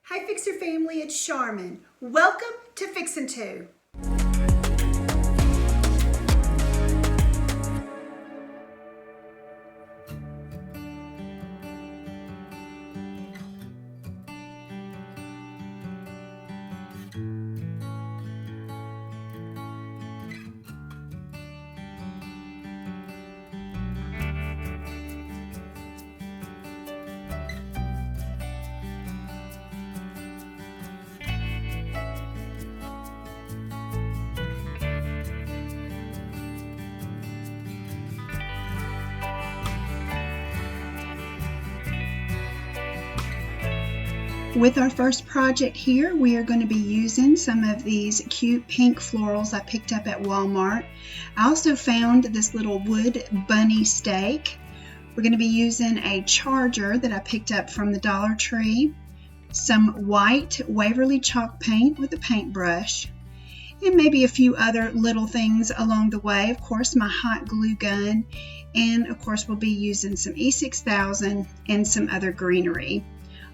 Hi Fixer family, it's Charmin. Welcome to Fixin' To. With our first project here, we are going to be using some of these cute pink florals I picked up at Walmart. I also found this little wood bunny stake. We're going to be using a charger that I picked up from the Dollar Tree, some white Waverly chalk paint with a paintbrush, and maybe a few other little things along the way. Of course, my hot glue gun, and of course we'll be using some E6000 and some other greenery,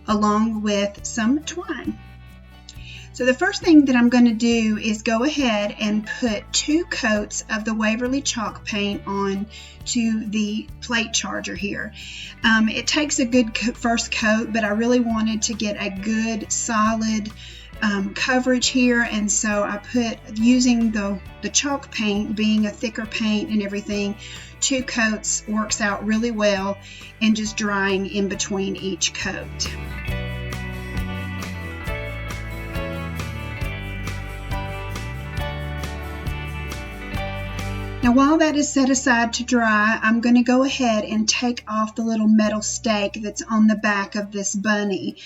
along with some twine. So the first thing that I'm going to do is go ahead and put 2 coats of the Waverly chalk paint on to the plate charger here. It takes a good first coat, but I really wanted to get a good solid coverage here, and so I put, using the chalk paint being a thicker paint and everything, 2 coats works out really well, and just drying in between each coat. Now while that is set aside to dry, I'm going to go ahead and take off the little metal stake that's on the back of this bunny.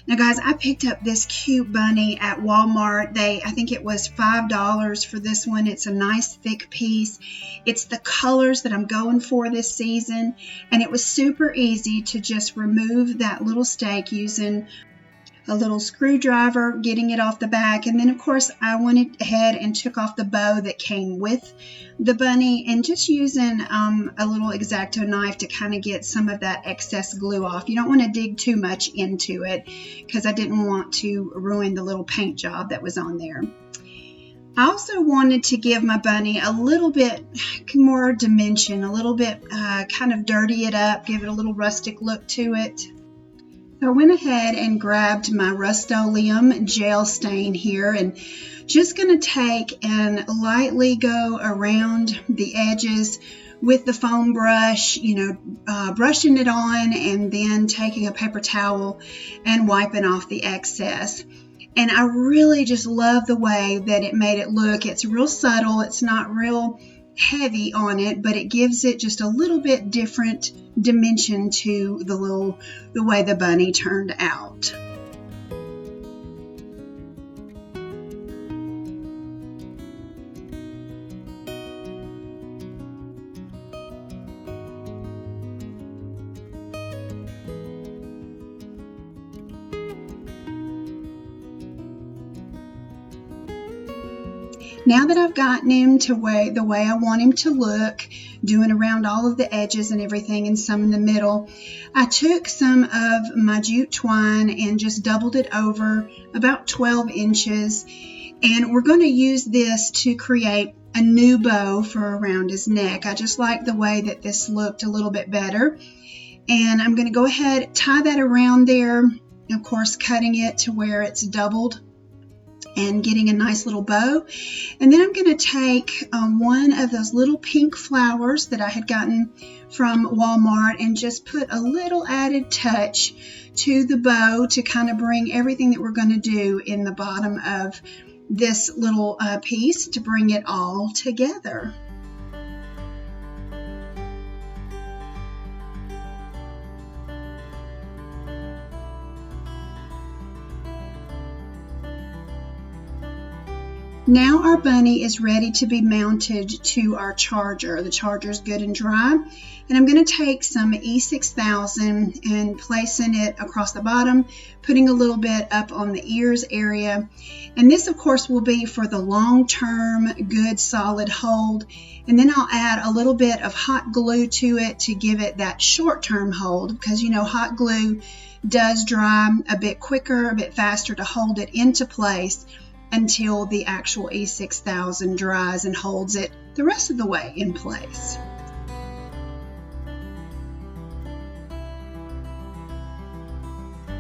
Now guys, I picked up this cute bunny at Walmart. I think it was $5 for this one. It's a nice thick piece. It's the colors that I'm going for this season, and it was super easy to just remove that little stake using a little screwdriver, getting it off the back, and then of course I went ahead and took off the bow that came with the bunny, and just using a little X-Acto knife to kind of get some of that excess glue off. You don't want to dig too much into it because I didn't want to ruin the little paint job that was on there. I also wanted to give my bunny a little bit more dimension, a little bit kind of dirty it up, give it a little rustic look to it. So I went ahead and grabbed my Rust-Oleum gel stain here, and just going to take and lightly go around the edges with the foam brush, brushing it on, and then taking a paper towel and wiping off the excess. And I really just love the way that it made it look. It's real subtle. It's not real heavy on it, but it gives it just a little bit different dimension to the way the bunny turned out. Now that I've gotten him to the way I want him to look, doing around all of the edges and everything and some in the middle, I took some of my jute twine and just doubled it over about 12 inches. And we're going to use this to create a new bow for around his neck. I just like the way that this looked a little bit better. And I'm going to go ahead, tie that around there, of course cutting it to where it's doubled and getting a nice little bow. And then I'm going to take one of those little pink flowers that I had gotten from Walmart and just put a little added touch to the bow to kind of bring everything that we're going to do in the bottom of this little piece to bring it all together. Now our bunny is ready to be mounted to our charger. The charger is good and dry. And I'm going to take some E6000 and placing it across the bottom, putting a little bit up on the ears area. And this, of course, will be for the long-term, good, solid hold. And then I'll add a little bit of hot glue to it to give it that short-term hold, because, hot glue does dry a bit quicker, a bit faster to hold it into place until the actual E6000 dries and holds it the rest of the way in place.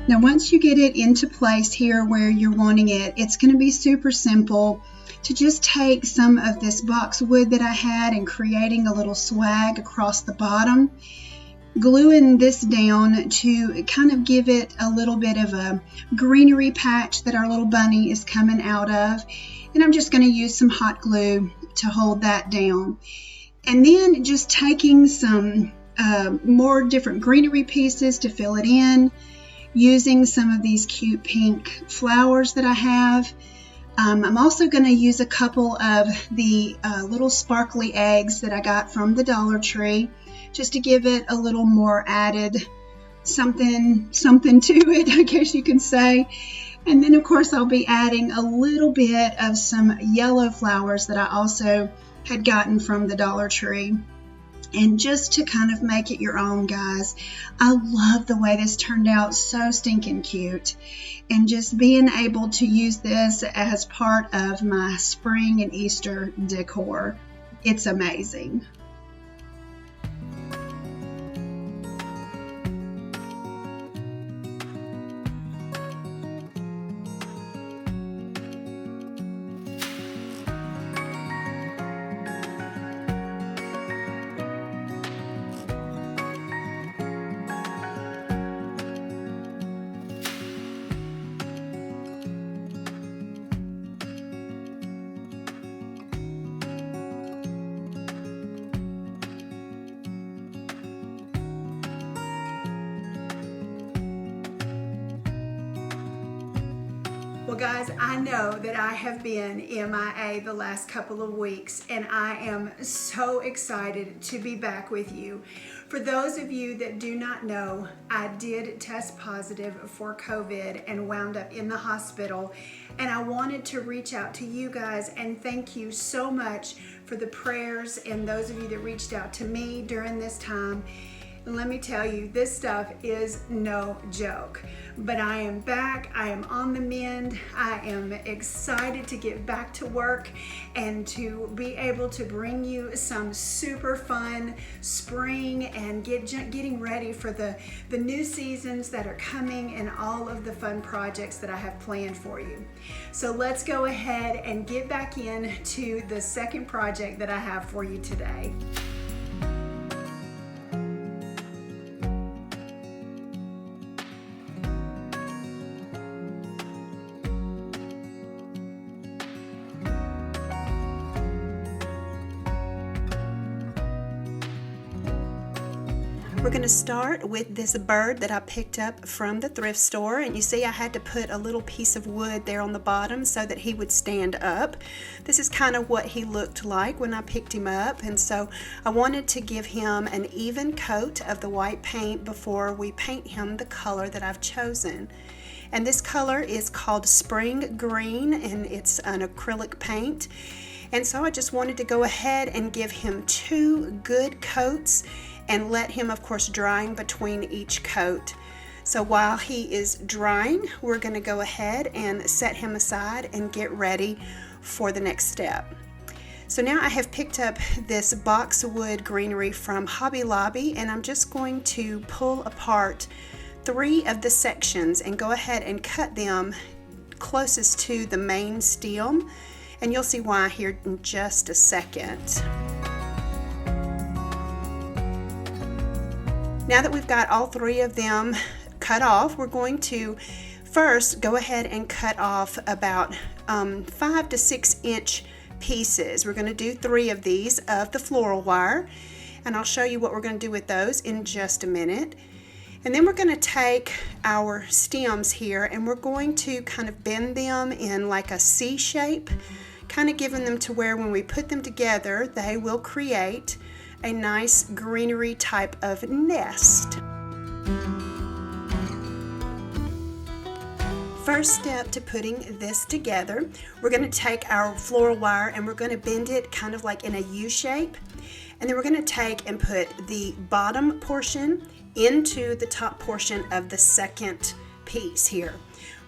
Now once you get it into place here where you're wanting it, it's going to be super simple to just take some of this boxwood that I had and creating a little swag across the bottom, gluing this down to kind of give it a little bit of a greenery patch that our little bunny is coming out of. And I'm just going to use some hot glue to hold that down. And then just taking some more different greenery pieces to fill it in, using some of these cute pink flowers that I have. I'm also going to use a couple of the little sparkly eggs that I got from the Dollar Tree, just to give it a little more added something to it, I guess you can say. And then of course I'll be adding a little bit of some yellow flowers that I also had gotten from the Dollar Tree. And just to kind of make it your own, guys. I love the way this turned out, so stinking cute. And just being able to use this as part of my spring and Easter decor, it's amazing. Well guys, I know that I have been MIA the last couple of weeks, and I am so excited to be back with you. For those of you that do not know, I did test positive for COVID and wound up in the hospital, and I wanted to reach out to you guys and thank you so much for the prayers and those of you that reached out to me during this time. And let me tell you, this stuff is no joke. But I am back, I am on the mend, I am excited to get back to work and to be able to bring you some super fun spring and getting ready for the new seasons that are coming and all of the fun projects that I have planned for you. So let's go ahead and get back into the second project that I have for you today. We're going to start with this bird that I picked up from the thrift store, and you see I had to put a little piece of wood there on the bottom so that he would stand up. This is kind of what he looked like when I picked him up, and so I wanted to give him an even coat of the white paint before we paint him the color that I've chosen. And this color is called Spring Green, and it's an acrylic paint. And so I just wanted to go ahead and give him 2 good coats and let him, of course, drying between each coat. So while he is drying, we're going to go ahead and set him aside and get ready for the next step. So now I have picked up this boxwood greenery from Hobby Lobby, and I'm just going to pull apart 3 of the sections and go ahead and cut them closest to the main stem, and you'll see why here in just a second. Now that we've got all 3 of them cut off, we're going to first go ahead and cut off about 5 to 6 inch pieces. We're going to do 3 of these of the floral wire, and I'll show you what we're going to do with those in just a minute. And then we're going to take our stems here and we're going to kind of bend them in like a C shape, kind of giving them to where when we put them together they will create a nice greenery type of nest. First step to putting this together, we're going to take our floral wire and we're going to bend it kind of like in a U shape, and then we're going to take and put the bottom portion into the top portion of the second piece here.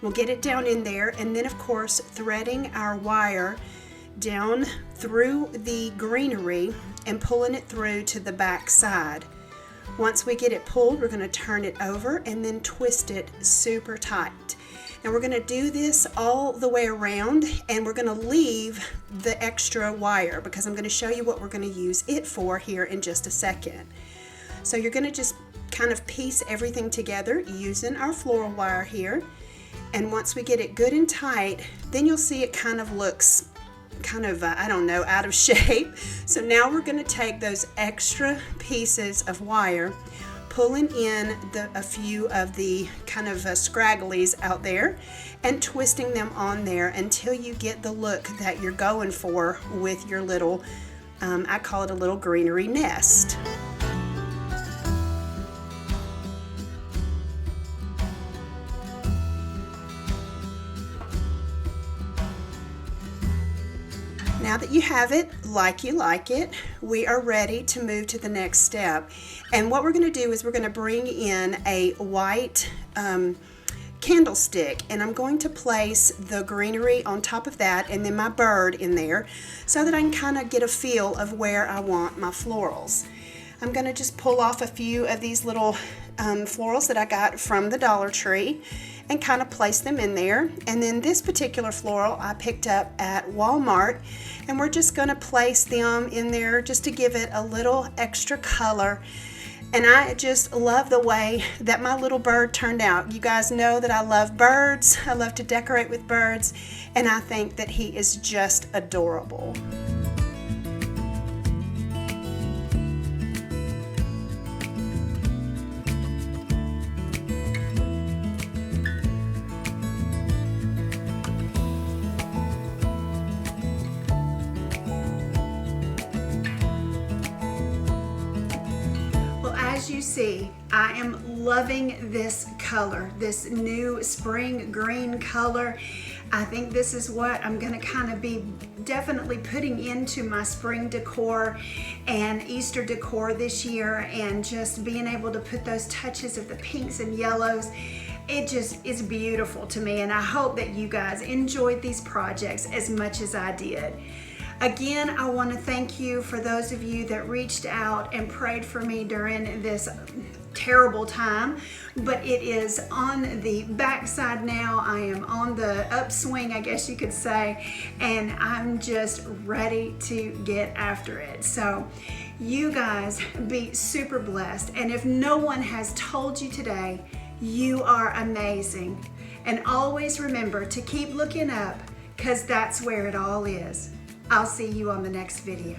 We'll get it down in there, and then of course threading our wire down through the greenery and pulling it through to the back side. Once we get it pulled, we're going to turn it over and then twist it super tight. Now we're going to do this all the way around, and we're going to leave the extra wire because I'm going to show you what we're going to use it for here in just a second. So you're going to just kind of piece everything together using our floral wire here. And once we get it good and tight, then you'll see it kind of looks kind of, I don't know, out of shape. So now we're going to take those extra pieces of wire, pulling in a few of the kind of scragglies out there and twisting them on there until you get the look that you're going for with your little, I call it a little greenery nest. Now that you have it like you like it, we are ready to move to the next step. And what we're going to do is we're going to bring in a white candlestick, and I'm going to place the greenery on top of that and then my bird in there so that I can kind of get a feel of where I want my florals. I'm going to just pull off a few of these little florals that I got from the Dollar Tree and kind of place them in there. And then this particular floral I picked up at Walmart, and we're just going to place them in there just to give it a little extra color. And I just love the way that my little bird turned out. You guys know that I love birds. I love to decorate with birds, and I think that he is just adorable. As you see, I am loving this color, this new spring green color. I think this is what I'm going to kind of be definitely putting into my spring decor and Easter decor this year, and just being able to put those touches of the pinks and yellows. It just is beautiful to me, and I hope that you guys enjoyed these projects as much as I did. Again, I want to thank you for those of you that reached out and prayed for me during this terrible time, but it is on the backside now. I am on the upswing, I guess you could say, and I'm just ready to get after it. So you guys be super blessed, and if no one has told you today, you are amazing. And always remember to keep looking up, because that's where it all is. I'll see you on the next video.